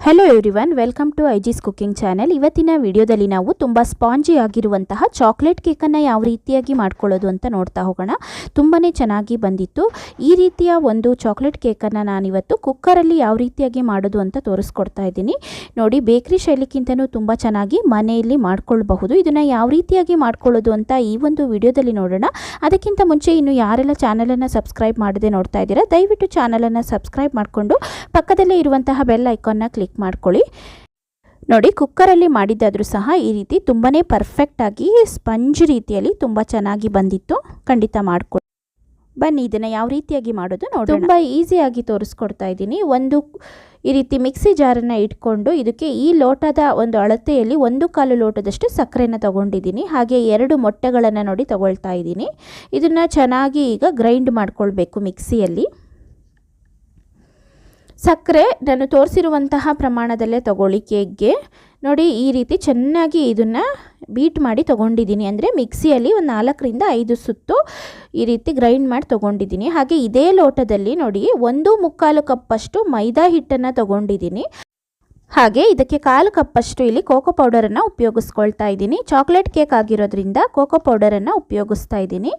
Hello everyone, welcome to ಐಜಿಸ್ cooking channel. ಇವತ್ತಿನ ವಿಡಿಯೋದಲ್ಲಿ ನಾವು ತುಂಬ ಸ್ಪಾಂಜಿ ಆಗಿರುವಂತಹ ಚಾಕ್ಲೇಟ್ ಕೇಕನ್ನು ಯಾವ ರೀತಿಯಾಗಿ ಮಾಡ್ಕೊಳ್ಳೋದು ಅಂತ ನೋಡ್ತಾ ಹೋಗೋಣ. ತುಂಬಾ ಚೆನ್ನಾಗಿ ಬಂದಿತ್ತು. ಈ ರೀತಿಯ ಒಂದು ಚಾಕ್ಲೇಟ್ ಕೇಕನ್ನು ನಾನಿವತ್ತು ಕುಕ್ಕರಲ್ಲಿ ಯಾವ ರೀತಿಯಾಗಿ ಮಾಡೋದು ಅಂತ ತೋರಿಸ್ಕೊಡ್ತಾ ಇದ್ದೀನಿ. ನೋಡಿ, ಬೇಕ್ರಿ ಶೈಲಿಗಿಂತನೂ ತುಂಬ ಚೆನ್ನಾಗಿ ಮನೆಯಲ್ಲಿ ಮಾಡ್ಕೊಳ್ಬಹುದು. ಇದನ್ನು ಯಾವ ರೀತಿಯಾಗಿ ಮಾಡ್ಕೊಳ್ಳೋದು ಅಂತ ಈ ಒಂದು ವಿಡಿಯೋದಲ್ಲಿ ನೋಡೋಣ. ಅದಕ್ಕಿಂತ ಮುಂಚೆ ಇನ್ನು ಯಾರೆಲ್ಲ ಚಾನಲನ್ನು ಸಬ್ಸ್ಕ್ರೈಬ್ ಮಾಡದೆ ನೋಡ್ತಾ ಇದ್ದೀರಾ, ದಯವಿಟ್ಟು ಚಾನಲನ್ನು ಸಬ್ಸ್ಕ್ರೈಬ್ ಮಾಡಿಕೊಂಡು ಪಕ್ಕದಲ್ಲೇ ಇರುವಂತಹ ಬೆಲ್ ಐಕಾನ್ನ ಕ್ಲಿಕ್ ಮಾಡ್ಕೊಳ್ಳಿ. ನೋಡಿ, ಕುಕ್ಕರಲ್ಲಿ ಮಾಡಿದ್ದಾದರೂ ಸಹ ಈ ರೀತಿ ತುಂಬಾ ಪರ್ಫೆಕ್ಟ್ ಆಗಿ ಸ್ಪಂಜ್ ರೀತಿಯಲ್ಲಿ ತುಂಬ ಚೆನ್ನಾಗಿ ಬಂದಿತ್ತು. ಖಂಡಿತ ಮಾಡ್ಕೊಳ್ಳಿ. ಬನ್ನಿ, ಇದನ್ನು ಯಾವ ರೀತಿಯಾಗಿ ಮಾಡೋದು ನೋಡೋಣ. ತುಂಬ ಈಸಿಯಾಗಿ ತೋರಿಸ್ಕೊಡ್ತಾ ಇದ್ದೀನಿ. ಈ ರೀತಿ ಮಿಕ್ಸಿ ಜಾರನ್ನು ಇಟ್ಕೊಂಡು ಇದಕ್ಕೆ ಈ ಲೋಟದ ಒಂದು ಅಳತೆಯಲ್ಲಿ 1/4 ಲೋಟದಷ್ಟು ಸಕ್ಕರೆನ ತಗೊಂಡಿದ್ದೀನಿ. ಹಾಗೆ 2 ಮೊಟ್ಟೆಗಳನ್ನು ನೋಡಿ ತಗೊಳ್ತಾ ಇದ್ದೀನಿ. ಇದನ್ನು ಚೆನ್ನಾಗಿ ಈಗ ಗ್ರೈಂಡ್ ಮಾಡ್ಕೊಳ್ಬೇಕು ಮಿಕ್ಸಿಯಲ್ಲಿ. ಸಕ್ಕರೆ ನಾನು ತೋರಿಸಿರುವಂತಹ ಪ್ರಮಾಣದಲ್ಲೇ ತಗೊಳ್ಳಿ. ಕೇಕ್ಗೆ ನೋಡಿ, ಈ ರೀತಿ ಚೆನ್ನಾಗಿ ಇದನ್ನು ಬೀಟ್ ಮಾಡಿ ತೊಗೊಂಡಿದ್ದೀನಿ. ಅಂದರೆ ಮಿಕ್ಸಿಯಲ್ಲಿ ಒಂದು 4ರಿಂದ 5 ಸುತ್ತು ಈ ರೀತಿ ಗ್ರೈಂಡ್ ಮಾಡಿ ತೊಗೊಂಡಿದ್ದೀನಿ. ಹಾಗೆ ಇದೇ ಲೋಟದಲ್ಲಿ ನೋಡಿ 1/4 ಕಪ್ಪಷ್ಟು ಮೈದಾ ಹಿಟ್ಟನ್ನು ತೊಗೊಂಡಿದ್ದೀನಿ. ಹಾಗೆ ಇದಕ್ಕೆ 1/4 ಕಪ್ಪಷ್ಟು ಇಲ್ಲಿ ಕೋಕೋ ಪೌಡರನ್ನು ಉಪಯೋಗಿಸ್ಕೊಳ್ತಾ ಇದ್ದೀನಿ. ಚಾಕ್ಲೇಟ್ ಕೇಕ್ ಆಗಿರೋದ್ರಿಂದ ಕೋಕೋ ಪೌಡರನ್ನು ಉಪಯೋಗಿಸ್ತಾ ಇದ್ದೀನಿ.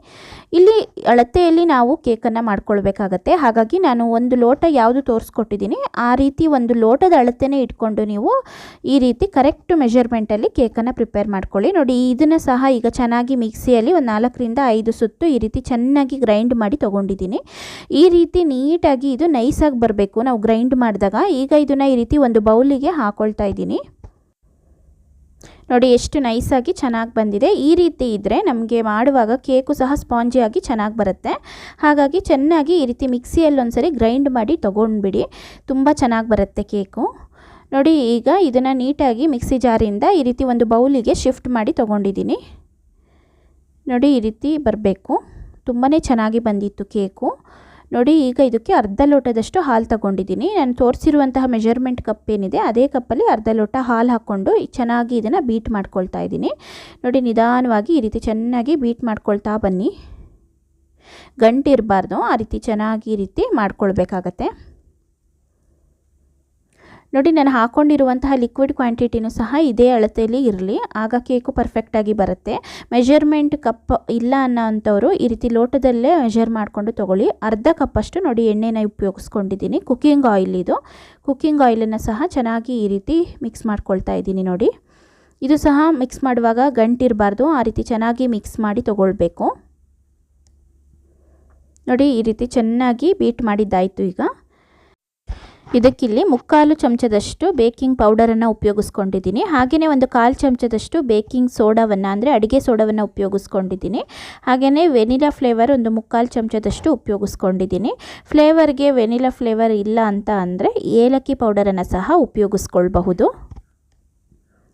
ಇಲ್ಲಿ ಅಳತೆಯಲ್ಲಿ ನಾವು ಕೇಕನ್ನು ಮಾಡ್ಕೊಳ್ಬೇಕಾಗತ್ತೆ. ಹಾಗಾಗಿ ನಾನು ಒಂದು ಲೋಟ ಯಾವುದು ತೋರಿಸ್ಕೊಟ್ಟಿದ್ದೀನಿ ಆ ರೀತಿ ಒಂದು ಲೋಟದ ಅಳತೆನೇ ಇಟ್ಕೊಂಡು ನೀವು ಈ ರೀತಿ ಕರೆಕ್ಟ್ ಮೆಷರ್ಮೆಂಟಲ್ಲಿ ಕೇಕನ್ನು ಪ್ರಿಪೇರ್ ಮಾಡ್ಕೊಳ್ಳಿ. ನೋಡಿ, ಇದನ್ನು ಸಹ ಈಗ ಚೆನ್ನಾಗಿ ಮಿಕ್ಸಿಯಲ್ಲಿ ಒಂದು 4ರಿಂದ 5 ಸುತ್ತು ಈ ರೀತಿ ಚೆನ್ನಾಗಿ ಗ್ರೈಂಡ್ ಮಾಡಿ ತೊಗೊಂಡಿದ್ದೀನಿ. ಈ ರೀತಿ ನೀಟಾಗಿ ಇದು ನೈಸಾಗಿ ಬರಬೇಕು ನಾವು ಗ್ರೈಂಡ್ ಮಾಡಿದಾಗ. ಈಗ ಇದನ್ನು ಈ ರೀತಿ ಒಂದು ಬೌಲಿಗೆ ಹಾಕೊಳ್ತಾ ಇದ್ದೀನಿ. ನೋಡಿ, ಎಷ್ಟು ನೈಸಾಗಿ ಚೆನ್ನಾಗಿ ಬಂದಿದೆ. ಈ ರೀತಿ ಇದ್ದರೆ ನಮಗೆ ಮಾಡುವಾಗ ಕೇಕು ಸಹ ಸ್ಪಾಂಜಿಯಾಗಿ ಚೆನ್ನಾಗಿ ಬರುತ್ತೆ. ಹಾಗಾಗಿ ಚೆನ್ನಾಗಿ ಈ ರೀತಿ ಮಿಕ್ಸಿಯಲ್ಲಿ ಒಂದ್ಸರಿ ಗ್ರೈಂಡ್ ಮಾಡಿ ತೊಗೊಂಡ್ಬಿಡಿ, ತುಂಬ ಚೆನ್ನಾಗಿ ಬರುತ್ತೆ ಕೇಕು. ನೋಡಿ, ಈಗ ಇದನ್ನು ನೀಟಾಗಿ ಮಿಕ್ಸಿ ಜಾರಿಂದ ಈ ರೀತಿ ಒಂದು ಬೌಲಿಗೆ ಶಿಫ್ಟ್ ಮಾಡಿ ತೊಗೊಂಡಿದ್ದೀನಿ. ನೋಡಿ, ಈ ರೀತಿ ಬರಬೇಕು. ತುಂಬಾ ಚೆನ್ನಾಗಿ ಬಂದಿತ್ತು ಕೇಕು. ನೋಡಿ, ಈಗ ಇದಕ್ಕೆ 1/2 ಲೋಟದಷ್ಟು ಹಾಲು ತಗೊಂಡಿದ್ದೀನಿ. ನಾನು ತೋರಿಸಿರುವಂತಹ ಮೆಜರ್ಮೆಂಟ್ ಕಪ್ ಏನಿದೆ ಅದೇ ಕಪ್ಪಲ್ಲಿ 1/2 ಲೋಟ ಹಾಲು ಹಾಕ್ಕೊಂಡು ಚೆನ್ನಾಗಿ ಇದನ್ನು ಬೀಟ್ ಮಾಡ್ಕೊಳ್ತಾ ಇದ್ದೀನಿ. ನೋಡಿ, ನಿಧಾನವಾಗಿ ಈ ರೀತಿ ಚೆನ್ನಾಗಿ ಬೀಟ್ ಮಾಡ್ಕೊಳ್ತಾ ಬನ್ನಿ. ಗಂಟಿರಬಾರ್ದು, ಆ ರೀತಿ ಚೆನ್ನಾಗಿ ಈ ರೀತಿ ಮಾಡ್ಕೊಳ್ಬೇಕಾಗತ್ತೆ. ನೋಡಿ, ನಾನು ಹಾಕ್ಕೊಂಡಿರುವಂತಹ ಲಿಕ್ವಿಡ್ ಕ್ವಾಂಟಿಟಿನೂ ಸಹ ಇದೇ ಅಳತೆಯಲ್ಲಿ ಇರಲಿ, ಆಗ ಕೇಕು ಪರ್ಫೆಕ್ಟಾಗಿ ಬರುತ್ತೆ. ಮೆಜರ್ಮೆಂಟ್ ಕಪ್ ಇಲ್ಲ ಅನ್ನೋಂಥವ್ರು ಈ ರೀತಿ ಲೋಟದಲ್ಲೇ ಮೆಜರ್ ಮಾಡಿಕೊಂಡು ತೊಗೊಳ್ಳಿ. 1/2 ಕಪ್ಪಷ್ಟು ನೋಡಿ ಎಣ್ಣೆನ ಉಪಯೋಗಿಸ್ಕೊಂಡಿದ್ದೀನಿ. ಕುಕ್ಕಿಂಗ್ ಆಯಿಲ್ ಇದು. ಕುಕ್ಕಿಂಗ್ ಆಯಿಲನ್ನು ಸಹ ಚೆನ್ನಾಗಿ ಈ ರೀತಿ ಮಿಕ್ಸ್ ಮಾಡ್ಕೊಳ್ತಾ ಇದ್ದೀನಿ. ನೋಡಿ, ಇದು ಸಹ ಮಿಕ್ಸ್ ಮಾಡುವಾಗ ಗಂಟಿರಬಾರ್ದು, ಆ ರೀತಿ ಚೆನ್ನಾಗಿ ಮಿಕ್ಸ್ ಮಾಡಿ ತೊಗೊಳ್ಬೇಕು. ನೋಡಿ, ಈ ರೀತಿ ಚೆನ್ನಾಗಿ ಬೀಟ್ ಮಾಡಿದ್ದಾಯಿತು. ಈಗ ಇದಕ್ಕಿಲ್ಲಿ 3/4 ಚಮಚದಷ್ಟು ಬೇಕಿಂಗ್ ಪೌಡರನ್ನು ಉಪಯೋಗಿಸ್ಕೊಂಡಿದ್ದೀನಿ. ಹಾಗೆಯೇ ಒಂದು 1/4 ಚಮಚದಷ್ಟು ಬೇಕಿಂಗ್ ಸೋಡಾವನ್ನು ಅಂದರೆ ಅಡುಗೆ ಸೋಡಾವನ್ನು ಉಪಯೋಗಿಸ್ಕೊಂಡಿದ್ದೀನಿ. ಹಾಗೆಯೇ ವೆನಿಲಾ ಫ್ಲೇವರ್ ಒಂದು 3/4 ಚಮಚದಷ್ಟು ಉಪಯೋಗಿಸ್ಕೊಂಡಿದ್ದೀನಿ. ಫ್ಲೇವರ್ಗೆ ವೆನಿಲಾ ಫ್ಲೇವರ್ ಇಲ್ಲ ಅಂತ ಅಂದರೆ ಏಲಕ್ಕಿ ಪೌಡರನ್ನು ಸಹ ಉಪಯೋಗಿಸ್ಕೊಳ್ಬಹುದು.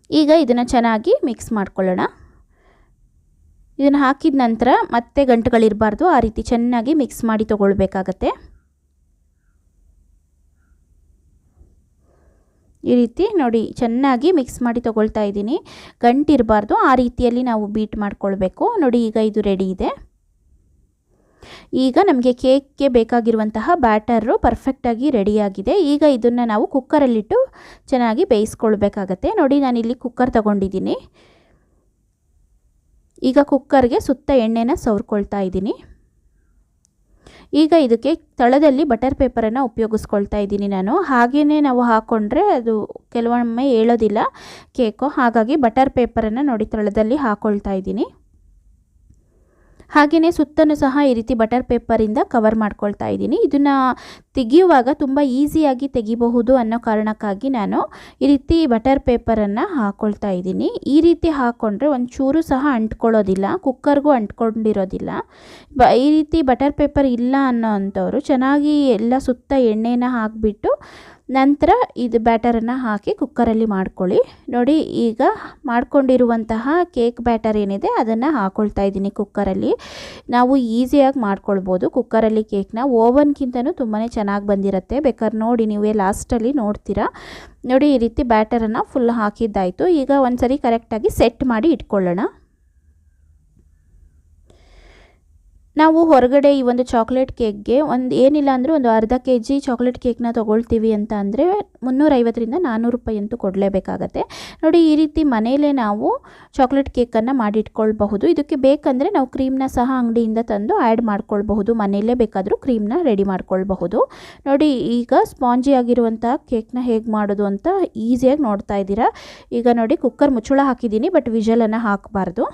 ಈಗ ಇದನ್ನು ಚೆನ್ನಾಗಿ ಮಿಕ್ಸ್ ಮಾಡ್ಕೊಳ್ಳೋಣ. ಇದನ್ನು ಹಾಕಿದ ನಂತರ ಮತ್ತೆ ಗಂಟುಗಳಿರಬಾರ್ದು, ಆ ರೀತಿ ಚೆನ್ನಾಗಿ ಮಿಕ್ಸ್ ಮಾಡಿ ತೊಗೊಳ್ಬೇಕಾಗತ್ತೆ. ಈ ರೀತಿ ನೋಡಿ ಚೆನ್ನಾಗಿ ಮಿಕ್ಸ್ ಮಾಡಿ ತೊಗೊಳ್ತಾ ಇದ್ದೀನಿ. ಗಂಟಿರಬಾರ್ದು, ಆ ರೀತಿಯಲ್ಲಿ ನಾವು ಬೀಟ್ ಮಾಡ್ಕೊಳ್ಬೇಕು. ನೋಡಿ, ಈಗ ಇದು ರೆಡಿ ಇದೆ. ಈಗ ನಮಗೆ ಕೇಕ್ಗೆ ಬೇಕಾಗಿರುವಂತಹ ಬ್ಯಾಟರು ಪರ್ಫೆಕ್ಟಾಗಿ ರೆಡಿಯಾಗಿದೆ. ಈಗ ಇದನ್ನು ನಾವು ಕುಕ್ಕರಲ್ಲಿಟ್ಟು ಚೆನ್ನಾಗಿ ಬೇಯಿಸ್ಕೊಳ್ಬೇಕಾಗತ್ತೆ. ನೋಡಿ, ನಾನಿಲ್ಲಿ ಕುಕ್ಕರ್ ತಗೊಂಡಿದ್ದೀನಿ. ಈಗ ಕುಕ್ಕರ್ಗೆ ಸುತ್ತ ಎಣ್ಣೆನ ಸವರ್ಕೊಳ್ತಾ ಇದ್ದೀನಿ. ಈಗ ಇದಕ್ಕೆ ತಳದಲ್ಲಿ ಬಟರ್ ಪೇಪರನ್ನು ಉಪಯೋಗಿಸ್ಕೊಳ್ತಾ ಇದ್ದೀನಿ ನಾನು. ಹಾಗೆಯೇ ನಾವು ಹಾಕ್ಕೊಂಡ್ರೆ ಅದು ಕೆಲವೊಮ್ಮೆ ಏಳೋದಿಲ್ಲ ಕೇಕು. ಹಾಗಾಗಿ ಬಟರ್ ಪೇಪರನ್ನು ನೋಡಿ ತಳದಲ್ಲಿ ಹಾಕ್ಕೊಳ್ತಾ ಇದ್ದೀನಿ. ಹಾಗೆಯೇ ಸುತ್ತಲೂ ಸಹ ಈ ರೀತಿ ಬಟರ್ ಪೇಪರಿಂದ ಕವರ್ ಮಾಡ್ಕೊಳ್ತಾ ಇದ್ದೀನಿ. ಇದನ್ನು ತೆಗೆಯುವಾಗ ತುಂಬ ಈಸಿಯಾಗಿ ತೆಗಿಬಹುದು ಅನ್ನೋ ಕಾರಣಕ್ಕಾಗಿ ನಾನು ಈ ರೀತಿ ಬಟರ್ ಪೇಪರನ್ನು ಹಾಕ್ಕೊಳ್ತಾ ಇದ್ದೀನಿ. ಈ ರೀತಿ ಹಾಕ್ಕೊಂಡ್ರೆ ಒಂಚೂರು ಸಹ ಅಂಟ್ಕೊಳ್ಳೋದಿಲ್ಲ, ಕುಕ್ಕರ್ಗೂ ಅಂಟ್ಕೊಂಡಿರೋದಿಲ್ಲ. ಈ ರೀತಿ ಬಟರ್ ಪೇಪರ್ ಇಲ್ಲ ಅನ್ನೋ ಅಂಥವ್ರು ಚೆನ್ನಾಗಿ ಎಲ್ಲ ಸುತ್ತ ಎಣ್ಣೆನ ಹಾಕಿಬಿಟ್ಟು ನಂತರ ಇದು ಬ್ಯಾಟರನ್ನು ಹಾಕಿ ಕುಕ್ಕರಲ್ಲಿ ಮಾಡ್ಕೊಳ್ಳಿ. ನೋಡಿ, ಈಗ ಮಾಡ್ಕೊಂಡಿರುವಂತಹ ಕೇಕ್ ಬ್ಯಾಟರ್ ಏನಿದೆ ಅದನ್ನು ಹಾಕ್ಕೊಳ್ತಾ ಇದ್ದೀನಿ ಕುಕ್ಕರಲ್ಲಿ. ನಾವು ಈಸಿಯಾಗಿ ಮಾಡ್ಕೊಳ್ಬೋದು ಕುಕ್ಕರಲ್ಲಿ ಕೇಕ್ನ. ಓವನ್ಗಿಂತನೂ ತುಂಬಾ ಚೆನ್ನಾಗಿ ಬಂದಿರುತ್ತೆ. ಬೇಕಾದ್ರೆ ನೋಡಿ, ನೀವೇ ಲಾಸ್ಟಲ್ಲಿ ನೋಡ್ತೀರಾ. ನೋಡಿ, ಈ ರೀತಿ ಬ್ಯಾಟರನ್ನು ಫುಲ್ ಹಾಕಿದ್ದಾಯಿತು. ಈಗ ಒಂದ್ಸರಿ ಕರೆಕ್ಟಾಗಿ ಸೆಟ್ ಮಾಡಿ ಇಟ್ಕೊಳ್ಳೋಣ. ನಾವು ಹೊರಗಡೆ ಈ ಒಂದು ಚಾಕ್ಲೇಟ್ ಕೇಕ್ಗೆ ಏನಿಲ್ಲ ಅಂದರೂ ಒಂದು ಅರ್ಧ kg ಚಾಕ್ಲೇಟ್ ಕೇಕ್ನ ತೊಗೊಳ್ತೀವಿ ಅಂತ ಅಂದರೆ 350 ರಿಂದ 400 ರೂಪಾಯಿ ಅಂತೂ ಕೊಡಲೇಬೇಕಾಗತ್ತೆ. ನೋಡಿ ಈ ರೀತಿ ಮನೆಯಲ್ಲೇ ನಾವು ಚಾಕ್ಲೇಟ್ ಕೇಕನ್ನು ಮಾಡಿಟ್ಕೊಳ್ಬಹುದು. ಇದಕ್ಕೆ ಬೇಕಂದರೆ ನಾವು ಕ್ರೀಮ್ನ ಸಹ ಅಂಗಡಿಯಿಂದ ತಂದು ಆ್ಯಡ್ ಮಾಡ್ಕೊಳ್ಬಹುದು. ಮನೆಯಲ್ಲೇ ಬೇಕಾದರೂ ಕ್ರೀಮ್ನ ರೆಡಿ ಮಾಡ್ಕೊಳ್ಬಹುದು. ನೋಡಿ ಈಗ ಸ್ಪಾಂಜಿ ಆಗಿರುವಂಥ ಕೇಕ್ನ ಹೇಗೆ ಮಾಡೋದು ಅಂತ ಈಸಿಯಾಗಿ ನೋಡ್ತಾ ಇದ್ದೀರಾ. ಈಗ ನೋಡಿ ಕುಕ್ಕರ್ ಮುಚ್ಚಳ ಹಾಕಿದ್ದೀನಿ, ಬಟ್ ವಿಷಲನ್ನು ಹಾಕಬಾರ್ದು.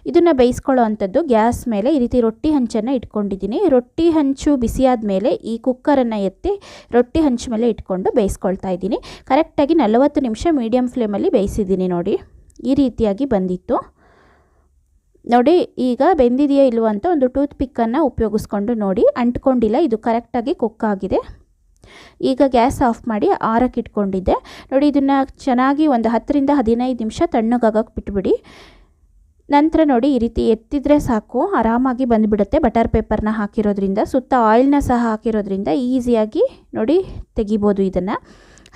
ಇದನ್ನು ಬೇಯಿಸ್ಕೊಳ್ಳೋ ಅಂಥದ್ದು ಗ್ಯಾಸ್ ಮೇಲೆ ಈ ರೀತಿ ರೊಟ್ಟಿ ಹಂಚನ್ನು ಇಟ್ಕೊಂಡಿದ್ದೀನಿ. ರೊಟ್ಟಿ ಹಂಚು ಬಿಸಿಯಾದ ಮೇಲೆ ಈ ಕುಕ್ಕರನ್ನು ಎತ್ತಿ ರೊಟ್ಟಿ ಹಂಚು ಮೇಲೆ ಇಟ್ಕೊಂಡು ಬೇಯಿಸ್ಕೊಳ್ತಾ ಇದ್ದೀನಿ. ಕರೆಕ್ಟಾಗಿ 40 ನಿಮಿಷ ಮೀಡಿಯಮ್ ಫ್ಲೇಮಲ್ಲಿ ಬೇಯಿಸಿದ್ದೀನಿ. ನೋಡಿ ಈ ರೀತಿಯಾಗಿ ಬಂದಿತ್ತು. ನೋಡಿ ಈಗ ಬೆಂದಿದೆಯಾ ಇಲ್ವೋ ಅಂತ ಒಂದು ಟೂತ್ ಪಿಕ್ಕನ್ನು ಉಪಯೋಗಿಸ್ಕೊಂಡು ನೋಡಿ, ಅಂಟ್ಕೊಂಡಿಲ್ಲ, ಇದು ಕರೆಕ್ಟಾಗಿ ಕುಕ್ ಆಗಿದೆ. ಈಗ ಗ್ಯಾಸ್ ಆಫ್ ಮಾಡಿ ಆರಕ್ಕೆ ಇಟ್ಕೊಂಡಿದ್ದೆ. ನೋಡಿ ಇದನ್ನು ಚೆನ್ನಾಗಿ ಒಂದು 10 ರಿಂದ 15 ನಿಮಿಷ ತಣ್ಣಗಾಗಕ್ಕೆ ಬಿಟ್ಬಿಡಿ. ನಂತರ ನೋಡಿ ಈ ರೀತಿ ಎತ್ತಿದ್ರೆ ಸಾಕು, ಆರಾಮಾಗಿ ಬಂದುಬಿಡುತ್ತೆ. ಬಟರ್ ಪೇಪರ್ನ ಹಾಕಿರೋದ್ರಿಂದ, ಸುತ್ತ ಆಯಿಲ್ನ ಸಹ ಹಾಕಿರೋದ್ರಿಂದ ಈಸಿಯಾಗಿ ನೋಡಿ ತೆಗಿಬೋದು ಇದನ್ನು.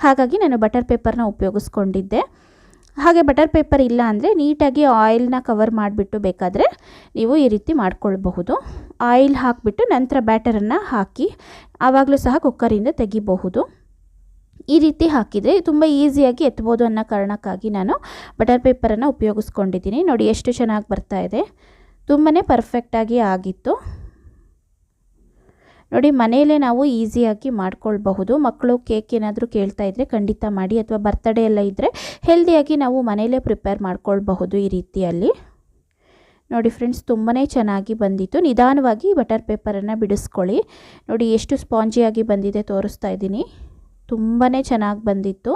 ಹಾಗಾಗಿ ನಾನು ಬಟರ್ ಪೇಪರ್ನ ಉಪಯೋಗಿಸ್ಕೊಂಡಿದ್ದೆ. ಹಾಗೆ ಬಟರ್ ಪೇಪರ್ ಇಲ್ಲ ಅಂದರೆ ನೀಟಾಗಿ ಆಯಿಲ್ನ ಕವರ್ ಮಾಡಿಬಿಟ್ಟು ಬೇಕಾದರೆ ನೀವು ಈ ರೀತಿ ಮಾಡ್ಕೊಳ್ಬಹುದು. ಆಯಿಲ್ ಹಾಕಿಬಿಟ್ಟು ನಂತರ ಬ್ಯಾಟರನ್ನು ಹಾಕಿ ಆವಾಗಲೂ ಸಹ ಕುಕ್ಕರಿಂದ ತೆಗಿಬಹುದು. ಈ ರೀತಿ ಹಾಕಿದರೆ ತುಂಬ ಈಸಿಯಾಗಿ ಎತ್ಬೋದು ಅನ್ನೋ ಕಾರಣಕ್ಕಾಗಿ ನಾನು ಬಟರ್ ಪೇಪರನ್ನು ಉಪಯೋಗಿಸ್ಕೊಂಡಿದ್ದೀನಿ. ನೋಡಿ ಎಷ್ಟು ಚೆನ್ನಾಗಿ ಬರ್ತಾ ಇದೆ, ತುಂಬಾ ಪರ್ಫೆಕ್ಟಾಗಿ ಆಗಿತ್ತು. ನೋಡಿ ಮನೆಯಲ್ಲೇ ನಾವು ಈಸಿಯಾಗಿ ಮಾಡ್ಕೊಳ್ಬಹುದು. ಮಕ್ಕಳು ಕೇಕ್ ಏನಾದರೂ ಕೇಳ್ತಾ ಇದ್ದರೆ ಖಂಡಿತ ಮಾಡಿ, ಅಥವಾ ಬರ್ತ್ಡೇ ಎಲ್ಲ ಇದ್ದರೆ ಹೆಲ್ದಿಯಾಗಿ ನಾವು ಮನೆಯಲ್ಲೇ ಪ್ರಿಪೇರ್ ಮಾಡ್ಕೊಳ್ಬಹುದು ಈ ರೀತಿಯಲ್ಲಿ. ನೋಡಿ ಫ್ರೆಂಡ್ಸ್, ತುಂಬಾ ಚೆನ್ನಾಗಿ ಬಂದಿತ್ತು. ನಿಧಾನವಾಗಿ ಬಟರ್ ಪೇಪರನ್ನು ಬಿಡಿಸ್ಕೊಳ್ಳಿ. ನೋಡಿ ಎಷ್ಟು ಸ್ಪಾಂಜಿಯಾಗಿ ಬಂದಿದೆ ತೋರಿಸ್ತಾ ಇದ್ದೀನಿ. ತುಂಬಾ ಚೆನ್ನಾಗಿ ಬಂದಿತ್ತು.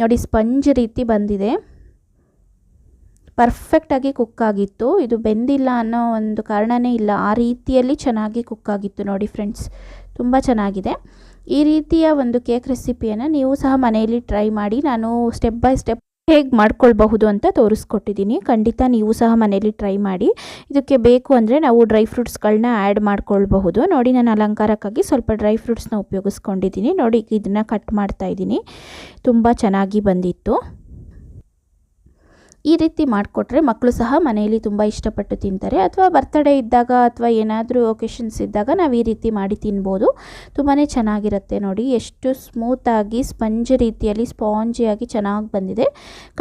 ನೋಡಿ ಸ್ಪಂಜ್ ರೀತಿ ಬಂದಿದೆ, ಪರ್ಫೆಕ್ಟಾಗಿ ಕುಕ್ ಆಗಿತ್ತು. ಇದು ಬೆಂದಿಲ್ಲ ಅನ್ನೋ ಒಂದು ಕಾರಣನೇ ಇಲ್ಲ, ಆ ರೀತಿಯಲ್ಲಿ ಚೆನ್ನಾಗಿ ಕುಕ್ ಆಗಿತ್ತು. ನೋಡಿ ಫ್ರೆಂಡ್ಸ್, ತುಂಬ ಚೆನ್ನಾಗಿದೆ. ಈ ರೀತಿಯ ಒಂದು ಕೇಕ್ ರೆಸಿಪಿಯನ್ನು ನೀವು ಸಹ ಮನೆಯಲ್ಲಿ ಟ್ರೈ ಮಾಡಿ. ನಾನು ಸ್ಟೆಪ್ ಬೈ ಸ್ಟೆಪ್ ಹೇಗೆ ಮಾಡ್ಕೊಳ್ಬಹುದು ಅಂತ ತೋರಿಸ್ಕೊಟ್ಟಿದ್ದೀನಿ. ಖಂಡಿತ ನೀವು ಸಹ ಮನೆಯಲ್ಲಿ ಟ್ರೈ ಮಾಡಿ. ಇದಕ್ಕೆ ಬೇಕು ಅಂದರೆ ನಾವು ಡ್ರೈ ಫ್ರೂಟ್ಸ್ಗಳನ್ನ ಆ್ಯಡ್ ಮಾಡ್ಕೊಳ್ಬಹುದು. ನೋಡಿ ನಾನು ಅಲಂಕಾರಕ್ಕಾಗಿ ಸ್ವಲ್ಪ ಡ್ರೈ ಫ್ರೂಟ್ಸ್ನ ಉಪಯೋಗಿಸ್ಕೊಂಡಿದ್ದೀನಿ. ನೋಡಿ ಇದನ್ನು ಕಟ್ ಮಾಡ್ತಾ ಇದ್ದೀನಿ. ತುಂಬ ಚೆನ್ನಾಗಿ ಬಂದಿತ್ತು. ಈ ರೀತಿ ಮಾಡಿಕೊಟ್ರೆ ಮಕ್ಕಳು ಸಹ ಮನೆಯಲ್ಲಿ ತುಂಬ ಇಷ್ಟಪಟ್ಟು ತಿಂತಾರೆ. ಅಥವಾ ಬರ್ತ್ಡೇ ಇದ್ದಾಗ ಅಥವಾ ಏನಾದರೂ ಒಕೇಶನ್ಸ್ ಇದ್ದಾಗ ನಾವು ಈ ರೀತಿ ಮಾಡಿ ತಿನ್ಬೋದು. ತುಂಬಾ ಚೆನ್ನಾಗಿರುತ್ತೆ. ನೋಡಿ ಎಷ್ಟು ಸ್ಮೂತಾಗಿ ಸ್ಪಂಜ್ ರೀತಿಯಲ್ಲಿ ಸ್ಪಾಂಜಿಯಾಗಿ ಚೆನ್ನಾಗಿ ಬಂದಿದೆ.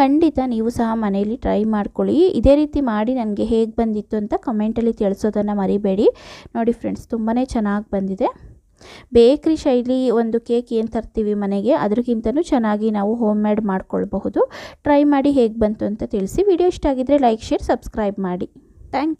ಖಂಡಿತ ನೀವು ಸಹ ಮನೆಯಲ್ಲಿ ಟ್ರೈ ಮಾಡ್ಕೊಳ್ಳಿ. ಇದೇ ರೀತಿ ಮಾಡಿ ನನಗೆ ಹೇಗೆ ಬಂದಿತ್ತು ಅಂತ ಕಮೆಂಟಲ್ಲಿ ತಿಳಿಸೋದನ್ನು ಮರಿಬೇಡಿ. ನೋಡಿ ಫ್ರೆಂಡ್ಸ್, ತುಂಬಾ ಚೆನ್ನಾಗಿ ಬಂದಿದೆ. ಬೇಕ್ರಿ ಶೈಲಿ ಒಂದು ಕೇಕ್ ಏನು ತರ್ತೀವಿ ಮನೆಗೆ, ಅದಕ್ಕಿಂತಲೂ ಚೆನ್ನಾಗಿ ನಾವು ಹೋಮ್ ಮೇಡ್ ಮಾಡ್ಕೊಳ್ಬಹುದು. ಟ್ರೈ ಮಾಡಿ ಹೇಗೆ ಬಂತು ಅಂತ ತಿಳಿಸಿ. ವಿಡಿಯೋ ಇಷ್ಟ ಆಗಿದ್ದರೆ ಲೈಕ್, ಶೇರ್, ಸಬ್ಸ್ಕ್ರೈಬ್ ಮಾಡಿ. Thank you.